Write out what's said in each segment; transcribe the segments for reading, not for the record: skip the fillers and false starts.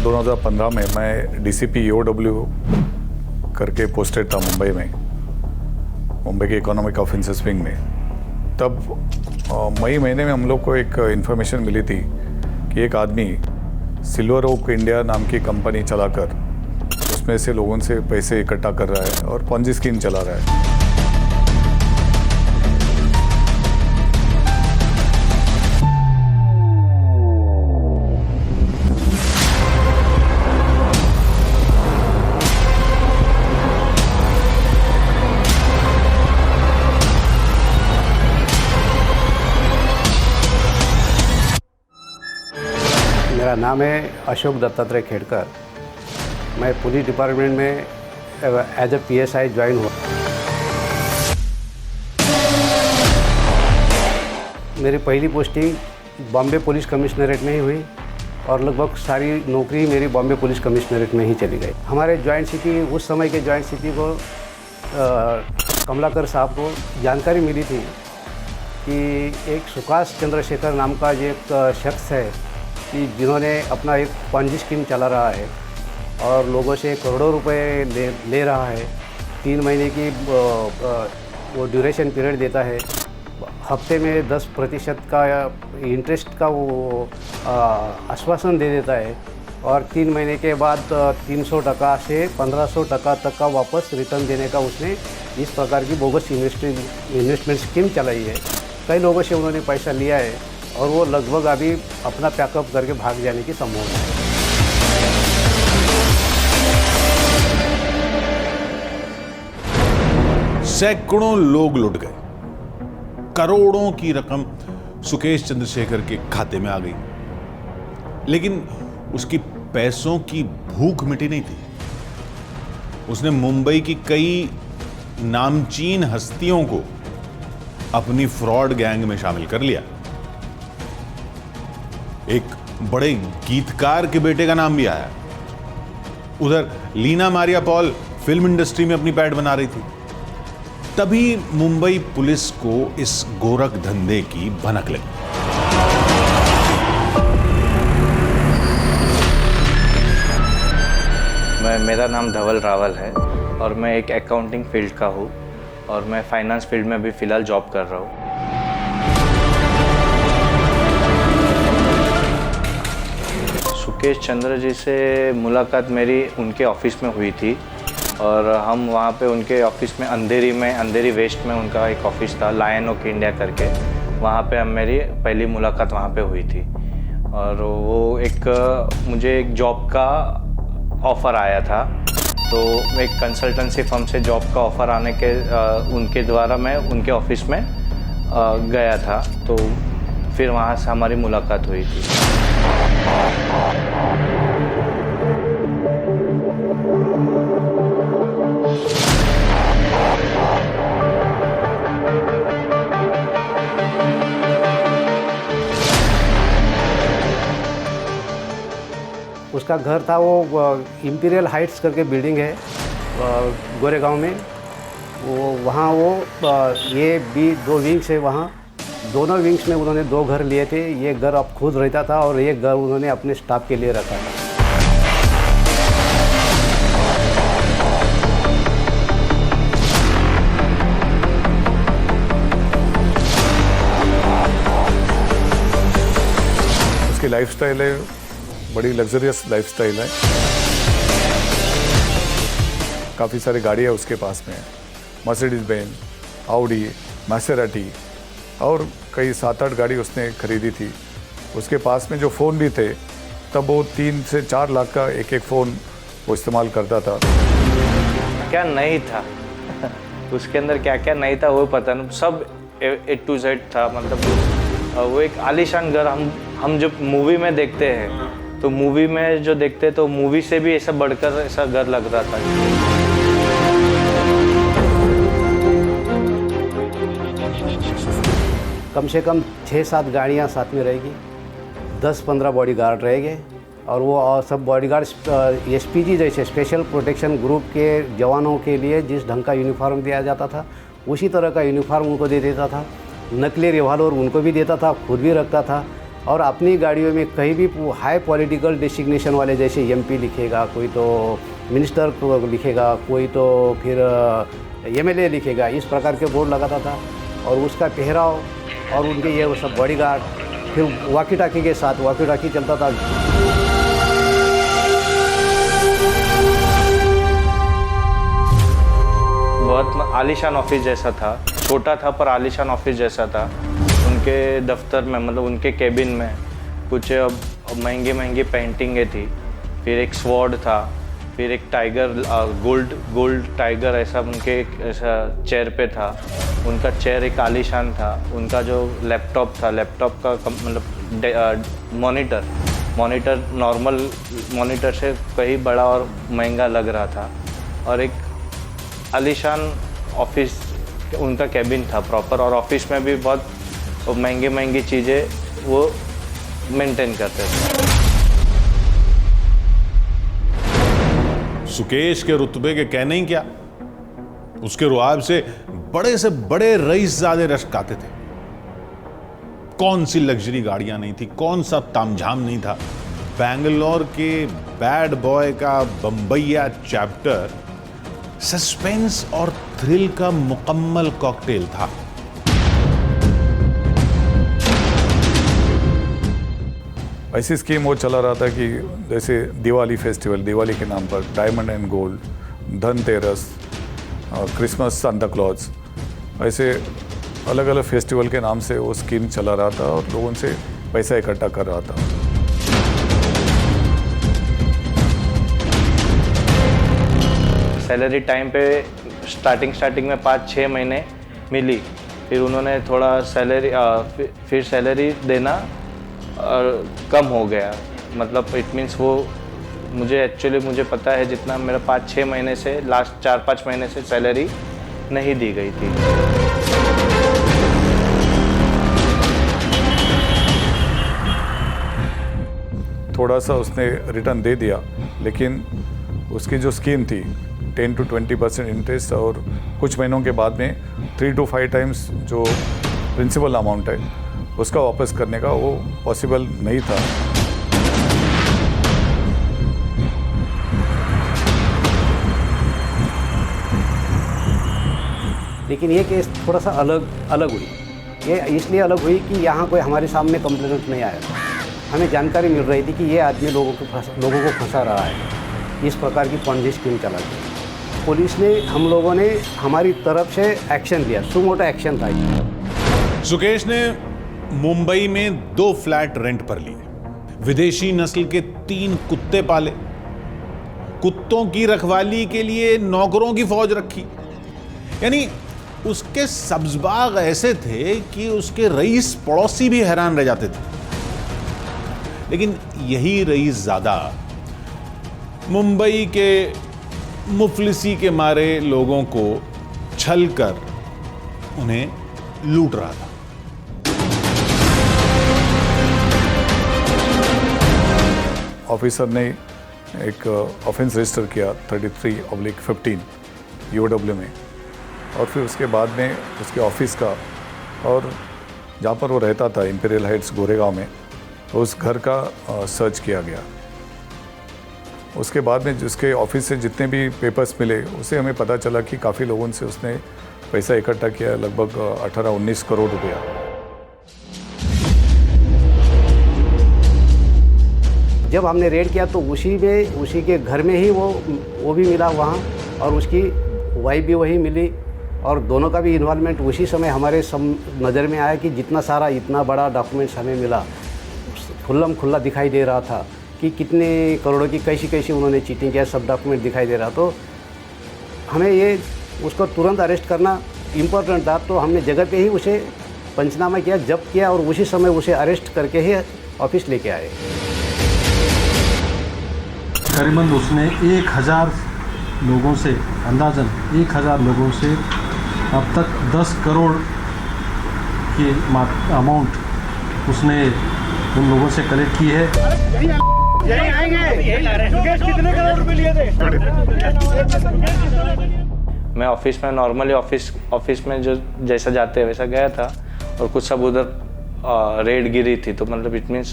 2015 में मैं DCP EOW करके पोस्टेड था मुंबई में, मुंबई के इकोनॉमिक ऑफेंसेस विंग में। तब मई महीने में हम लोग को एक इन्फॉर्मेशन मिली थी कि एक आदमी सिल्वर ओक इंडिया नाम की कंपनी चलाकर उसमें से लोगों से पैसे इकट्ठा कर रहा है और पॉन्जी स्कीम चला रहा है। मेरा नाम है अशोक दत्तात्रेय खेड़कर। मैं पुलिस डिपार्टमेंट में एज ए पीएसआई ज्वाइन हुआ। मेरी पहली पोस्टिंग बॉम्बे पुलिस कमिश्नरेट में ही हुई और लगभग सारी नौकरी मेरी बॉम्बे पुलिस कमिश्नरेट में ही चली गई। हमारे जॉइंट सिटी, उस समय के जॉइंट सिटी को कमलाकर साहब को जानकारी मिली थी कि एक सुकाश चंद्रशेखर नाम का जो एक शख्स है कि जिन्होंने अपना एक पॉन्जी स्कीम चला रहा है और लोगों से करोड़ों रुपए ले रहा है। 3 महीने की वो ड्यूरेशन पीरियड देता है। हफ्ते में 10% का इंटरेस्ट का वो आश्वासन दे देता है और 3 महीने के बाद 300% से 1500% तक का वापस रिटर्न देने का उसने इस प्रकार की बोगस इन्वेस्टमेंट स्कीम चलाई है। कई लोगों से उन्होंने पैसा लिया है और वो लगभग अभी अपना पैकअप करके भाग जाने की संभावना है। सैकड़ों लोग लुट गए, करोड़ों की रकम सुकेश चंद्रशेखर के खाते में आ गई, लेकिन उसकी पैसों की भूख मिटी नहीं थी। उसने मुंबई की कई नामचीन हस्तियों को अपनी फ्रॉड गैंग में शामिल कर लिया। एक बड़े गीतकार के बेटे का नाम भी आया। उधर लीना मारिया पॉल फिल्म इंडस्ट्री में अपनी पैठ बना रही थी। तभी मुंबई पुलिस को इस गोरख धंधे की भनक लगी। मेरा नाम धवल रावल है और मैं एक अकाउंटिंग फील्ड का हूँ और मैं फाइनेंस फील्ड में भी फ़िलहाल जॉब कर रहा हूँ। सुकेश चंद्र जी से मुलाकात मेरी उनके ऑफिस में हुई थी और हम वहाँ पे उनके ऑफिस में अंधेरी वेस्ट में उनका एक ऑफिस था, लायन ओक इंडिया करके। वहाँ पे मेरी पहली मुलाकात वहाँ पे हुई थी और वो मुझे एक जॉब का ऑफ़र आया था। तो एक कंसल्टेंसी फर्म से जॉब का ऑफ़र आने के उनके द्वारा मैं उनके ऑफिस में गया था। तो फिर वहाँ से हमारी मुलाकात हुई थी। उसका घर था वो इंपीरियल हाइट्स करके बिल्डिंग है गोरेगांव में। वहाँ ये भी 2 विंग्स है। वहाँ दोनों विंग्स में उन्होंने 2 घर लिए थे। ये घर अब खुद रहता था और ये घर उन्होंने अपने स्टाफ के लिए रखा था। उसकी लाइफस्टाइल है, बड़ी लग्जरियस लाइफस्टाइल है। काफ़ी सारी गाड़ियाँ उसके पास में है, मर्सिडीज बेंज, ऑडी, मैसेराटी और कई 7-8 गाड़ी उसने खरीदी थी। उसके पास में जो फ़ोन भी थे तब वो 3 से 4 लाख का एक फ़ोन वो इस्तेमाल करता था। क्या नहीं था उसके अंदर, क्या क्या नहीं था वो पता नहीं, सब A to Z था। मतलब वो एक आलीशान घर हम जब मूवी में देखते हैं तो मूवी में जो देखते तो मूवी से भी ऐसा बढ़कर ऐसा घर लग रहा था। कम से कम 6-7 गाड़ियाँ साथ में रहेगी, 10-15 बॉडीगार्ड रहेंगे और वो सब बॉडीगार्ड SPG जैसे स्पेशल प्रोटेक्शन ग्रुप के जवानों के लिए जिस ढंग का यूनिफॉर्म दिया जाता था उसी तरह का यूनिफॉर्म उनको दे देता था। नकली रिवॉल्वर उनको भी देता था, खुद भी रखता था। और अपनी गाड़ियों में कहीं भी हाई पॉलिटिकल डिसिग्नेशन वाले जैसे एमपी लिखेगा, कोई तो मिनिस्टर को लिखेगा, कोई तो फिर एमएलए लिखेगा, इस प्रकार के बोर्ड लगाता था। और उसका पहराव और उनके ये सब बॉडीगार्ड, फिर वॉकी टाकी के साथ वॉकी टाकी चलता था। बहुत आलीशान ऑफिस जैसा था, छोटा था पर आलीशान ऑफिस जैसा था। उनके दफ्तर में मतलब उनके केबिन में कुछ महंगी महंगी पेंटिंगें थी, फिर एक स्वॉर्ड था, फिर एक टाइगर गोल्ड टाइगर ऐसा उनके ऐसा चेयर पे था। उनका चेयर एक आलीशान था। उनका जो लैपटॉप था, लैपटॉप का मतलब मॉनिटर नॉर्मल मॉनिटर से कहीं बड़ा और महंगा लग रहा था। और एक आलीशान ऑफिस उनका केबिन था प्रॉपर, और ऑफिस में भी बहुत महंगी चीज़ें वो मेंटेन करते थे। सुकेश के रुतबे के कहने ही क्या, उसके रुआब से बड़े रईसज़ादे रश्क आते थे। कौन सी लग्जरी गाड़ियां नहीं थी, कौन सा तामझाम नहीं था। बैंगलोर के बैड बॉय का बम्बैया चैप्टर सस्पेंस और थ्रिल का मुकम्मल कॉकटेल था। ऐसी स्कीम वो चला रहा था कि जैसे दिवाली फेस्टिवल, दिवाली के नाम पर diamond and gold, Dhanteras, Christmas, Santa Claus, ऐसे अलग अलग फेस्टिवल के नाम से वो स्कीम चला रहा था और लोगों से पैसा इकट्ठा कर रहा था। सैलरी टाइम पे स्टार्टिंग में 5-6 महीने मिली, फिर उन्होंने थोड़ा फिर सैलरी देना कम हो गया। मतलब इट मीन्स वो मुझे पता है जितना मेरा 5-6 महीने से लास्ट 4-5 महीने से सैलरी नहीं दी गई थी। थोड़ा सा उसने रिटर्न दे दिया, लेकिन उसकी जो स्कीम थी 10 to 20% इंटरेस्ट और कुछ महीनों के बाद में 3 to 5 टाइम्स जो प्रिंसिपल अमाउंट है उसका वापस करने का वो पॉसिबल नहीं था। लेकिन ये केस थोड़ा सा अलग हुई। ये इसलिए अलग हुई कि यहाँ कोई हमारे सामने कंप्लेंट नहीं आया था। हमें जानकारी मिल रही थी कि ये आदमी लोगों को फंसा रहा है, इस प्रकार की पॉन्जी स्कीम चला दी। पुलिस ने, हम लोगों ने हमारी तरफ से एक्शन लिया, सुमोटो एक्शन था। सुकेश ने मुंबई में 2 फ्लैट रेंट पर लिए, विदेशी नस्ल के 3 कुत्ते पाले, कुत्तों की रखवाली के लिए नौकरों की फौज रखी। यानी उसके सब्ज़बाग ऐसे थे कि उसके रईस पड़ोसी भी हैरान रह जाते थे। लेकिन यही रईस ज़्यादा मुंबई के मुफलिसी के मारे लोगों को छल कर उन्हें लूट रहा था। ऑफिसर ने एक ऑफेंस रजिस्टर किया 33/15 यूडब्ल्यू में, और फिर उसके बाद में उसके ऑफिस का और जहाँ पर वो रहता था इंपीरियल हाइट्स गोरेगांव में, तो उस घर का सर्च किया गया। उसके बाद में जिसके ऑफिस से जितने भी पेपर्स मिले उससे हमें पता चला कि काफ़ी लोगों से उसने पैसा इकट्ठा किया, लगभग 18-19 करोड़ रुपया। जब हमने रेड किया तो उसी के घर में ही वो भी मिला वहाँ, और उसकी वाइफ भी वही मिली, और दोनों का भी इन्वॉल्वमेंट उसी समय हमारे नज़र में आया कि इतना बड़ा डॉक्यूमेंट्स हमें मिला, खुल्ला दिखाई दे रहा था कि कितने करोड़ों की कैसी उन्होंने चीटिंग किया, सब डॉक्यूमेंट दिखाई दे रहा। तो हमें ये उसको तुरंत अरेस्ट करना इम्पोर्टेंट था, तो हमने जगह पे ही उसे पंचनामा किया, जब्त किया, और उसी समय उसे अरेस्ट करके ही ऑफिस लेके आए। करीबन उसने 1000 लोगों से, अंदाजन 1000 लोगों से अब तक 10 करोड़ की अमाउंट उसने उन लोगों से कलेक्ट की है। यही आएंगे। सुकेश कितने करोड़ रुपए लिए थे? मैं ऑफिस में नॉर्मली ऑफिस में जो जैसा जाते हैं वैसा गया था, और कुछ सब उधर रेड गिरी थी, तो मतलब इट मीन्स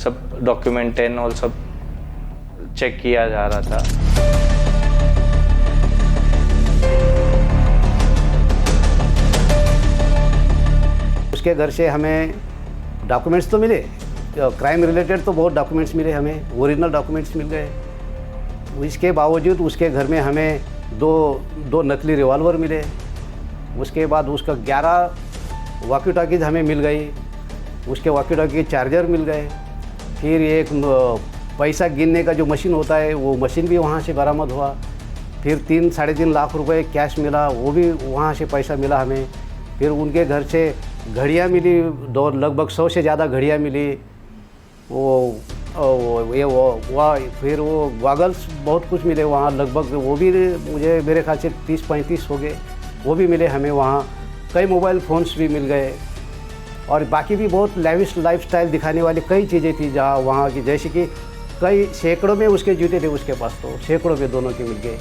सब डॉक्यूमेंट एंड ऑल सब चेक किया जा रहा था। उसके घर से हमें डॉक्यूमेंट्स तो मिले, क्राइम रिलेटेड तो बहुत डॉक्यूमेंट्स मिले, हमें ओरिजिनल डॉक्यूमेंट्स मिल गए। इसके बावजूद उसके घर में हमें दो नकली रिवॉल्वर मिले। उसके बाद उसका 11 वॉकी टॉकीज हमें मिल गई, उसके वॉकी टॉकी के चार्जर मिल गए। फिर एक पैसा गिनने का जो मशीन होता है वो मशीन भी वहाँ से बरामद हुआ। फिर 3-3.5 लाख रुपए कैश मिला, वो भी वहाँ से पैसा मिला हमें। फिर उनके घर से घड़ियाँ मिली, लगभग 100 से ज़्यादा घड़ियाँ मिली। फिर वो गॉगल्स बहुत कुछ मिले वहाँ, लगभग वो भी मुझे मेरे ख्याल से 30-35 हो गए, वो भी मिले हमें वहाँ। कई मोबाइल फ़ोन्स भी मिल गए और बाकी भी बहुत लेविश लाइफस्टाइल दिखाने वाली कई चीज़ें थी जहाँ वहाँ की, जैसे कि कई सैकड़ों में उसके जूते थे उसके पास, तो सैकड़ों में दोनों के मिल गए।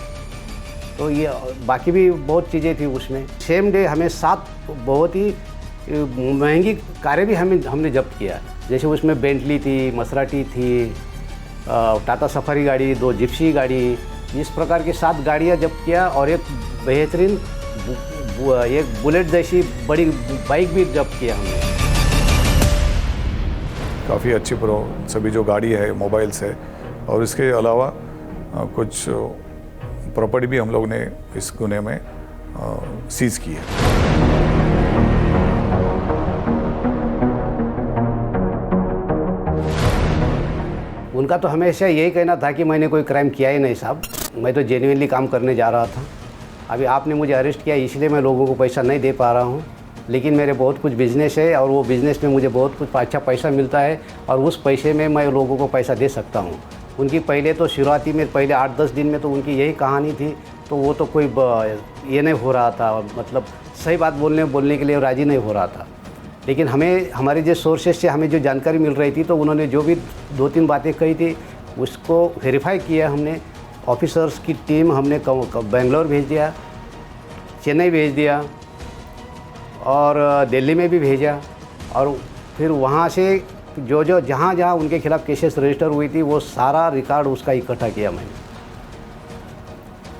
तो ये बाकी भी बहुत चीज़ें थी उसमें। सेम डे हमें 7 बहुत ही महंगी कारें भी हमने जब्त किया, जैसे उसमें बेंटली थी, मसराटी थी, टाटा सफारी गाड़ी, 2 जिप्सी गाड़ी, इस प्रकार की 7 गाड़ियाँ जब्त किया और एक बेहतरीन एक बुलेट जैसी बड़ी बाइक भी जब्त किया हमने। काफ़ी अच्छी सभी जो गाड़ी है, मोबाइल्स है, और इसके अलावा कुछ प्रॉपर्टी भी हम लोग ने इस गुने में सीज की है। उनका तो हमेशा यही कहना था कि मैंने कोई क्राइम किया ही नहीं साहब, मैं तो जेन्युइनली काम करने जा रहा था। अभी आपने मुझे अरेस्ट किया इसलिए मैं लोगों को पैसा नहीं दे पा रहा हूँ, लेकिन मेरे बहुत कुछ बिज़नेस है और वो बिज़नेस में मुझे बहुत कुछ अच्छा पैसा मिलता है और उस पैसे में मैं लोगों को पैसा दे सकता हूँ। उनकी पहले तो शुरुआती में पहले 8-10 दिन में तो उनकी यही कहानी थी, तो वो तो कोई ये नहीं हो रहा था, मतलब सही बात बोलने के लिए राज़ी नहीं हो रहा था। लेकिन हमारे जो सोर्सेज से हमें जो जानकारी मिल रही थी, तो उन्होंने जो भी 2-3 बातें कही थी उसको वेरीफाई किया हमने। ऑफिसर्स की टीम हमने बेंगलोर भेज दिया, चेन्नई भेज दिया और दिल्ली में भी भेजा, और फिर वहाँ से जो जहाँ उनके खिलाफ़ केसेस रजिस्टर हुई थी वो सारा रिकॉर्ड उसका इकट्ठा किया मैंने,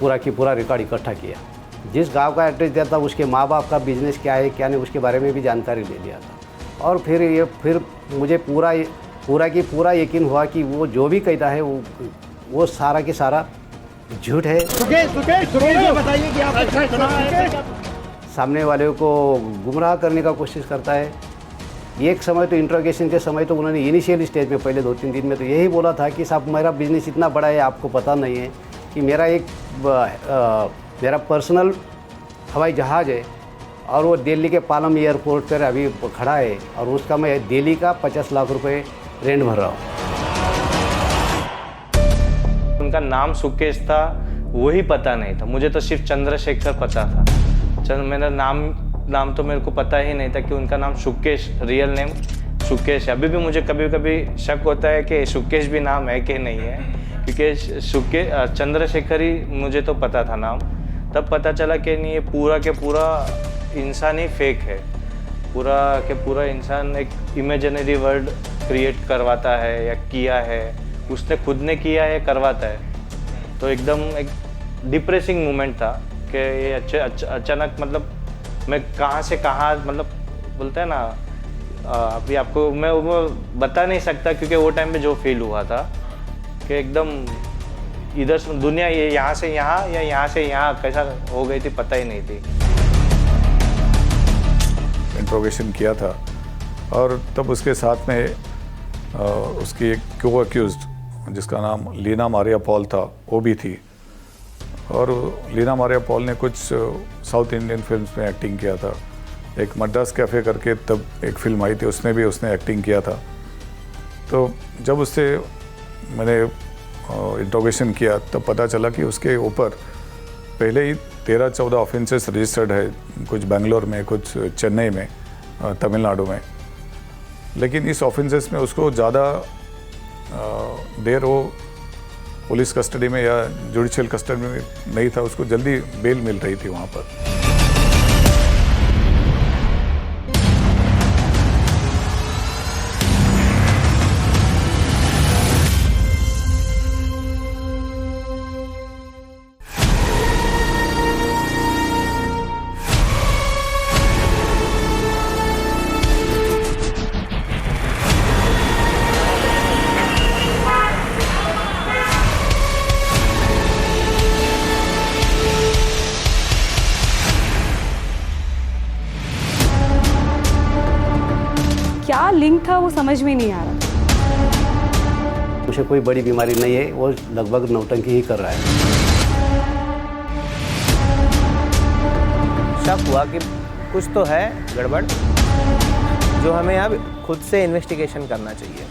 पूरा रिकॉर्ड इकट्ठा किया। जिस गांव का एड्रेस दिया था उसके माँ बाप का बिज़नेस क्या है क्या नहीं उसके बारे में भी जानकारी ले लिया था। और फिर मुझे पूरा यकीन हुआ कि वो जो भी कहता है वो सारा की सारा झूठ है। सुकेश ये बताइए कि आप सामने वाले को गुमराह करने का कोशिश करता है। एक समय तो इंट्रोगेशन के समय तो उन्होंने इनिशियल स्टेज में पहले 2-3 दिन में तो यही बोला था कि साहब मेरा बिज़नेस इतना बड़ा है, आपको पता नहीं है कि मेरा पर्सनल हवाई जहाज़ है और वो दिल्ली के पालम एयरपोर्ट पर अभी खड़ा है और उसका मैं दिल्ली का 50 लाख रुपए रेंट भर रहा हूँ। उनका नाम सुकेश था वही पता नहीं था, मुझे तो सिर्फ चंद्रशेखर पता था। मेरा नाम तो मेरे को पता ही नहीं था कि उनका नाम सुकेश, रियल नेम सुकेश है। अभी भी मुझे कभी कभी शक होता है कि सुकेश भी नाम है कि नहीं है, क्योंकि चंद्रशेखर ही मुझे तो पता था नाम। तब पता चला कि नहीं, ये पूरा के पूरा इंसान ही फेक है, पूरा के पूरा इंसान एक इमेजिनरी वर्ल्ड क्रिएट करवाता है या किया है, उसने खुद ने किया है, करवाता है। तो एकदम एक डिप्रेसिंग मोमेंट था कि ये अचानक, मतलब मैं कहाँ से कहाँ, मतलब बोलते हैं ना, अभी आपको मैं वो बता नहीं सकता, क्योंकि वो टाइम पे जो फील हुआ था कि एकदम इधर से दुनिया ये यहाँ से यहाँ या यहाँ से यहाँ कैसा हो गई थी पता ही नहीं थी। इंट्रोगेशन किया था और तब उसके साथ में उसकी एक को अक्यूज्ड जिसका नाम लीना मारिया पॉल था वो भी थी। और लीना मारिया पॉल ने कुछ साउथ इंडियन फिल्म्स में एक्टिंग किया था। एक मद्रास कैफ़े करके तब एक फिल्म आई थी, उसने एक्टिंग किया था। तो जब उससे मैंने इंट्रोगेशन किया तब पता चला कि उसके ऊपर पहले ही 13-14 ऑफेंसेस रजिस्टर्ड है, कुछ बेंगलोर में, कुछ चेन्नई में, तमिलनाडु में। लेकिन इस ऑफेंसेस में उसको ज़्यादा देर वो पुलिस कस्टडी में या जुडिशियल कस्टडी में नहीं था, उसको जल्दी बेल मिल रही थी वहाँ पर। लिंक था वो समझ में नहीं आ रहा था। उसे कोई बड़ी बीमारी नहीं है, वो लगभग नौटंकी ही कर रहा है। शक हुआ कि कुछ तो है गड़बड़, जो हमें अब खुद से इन्वेस्टिगेशन करना चाहिए।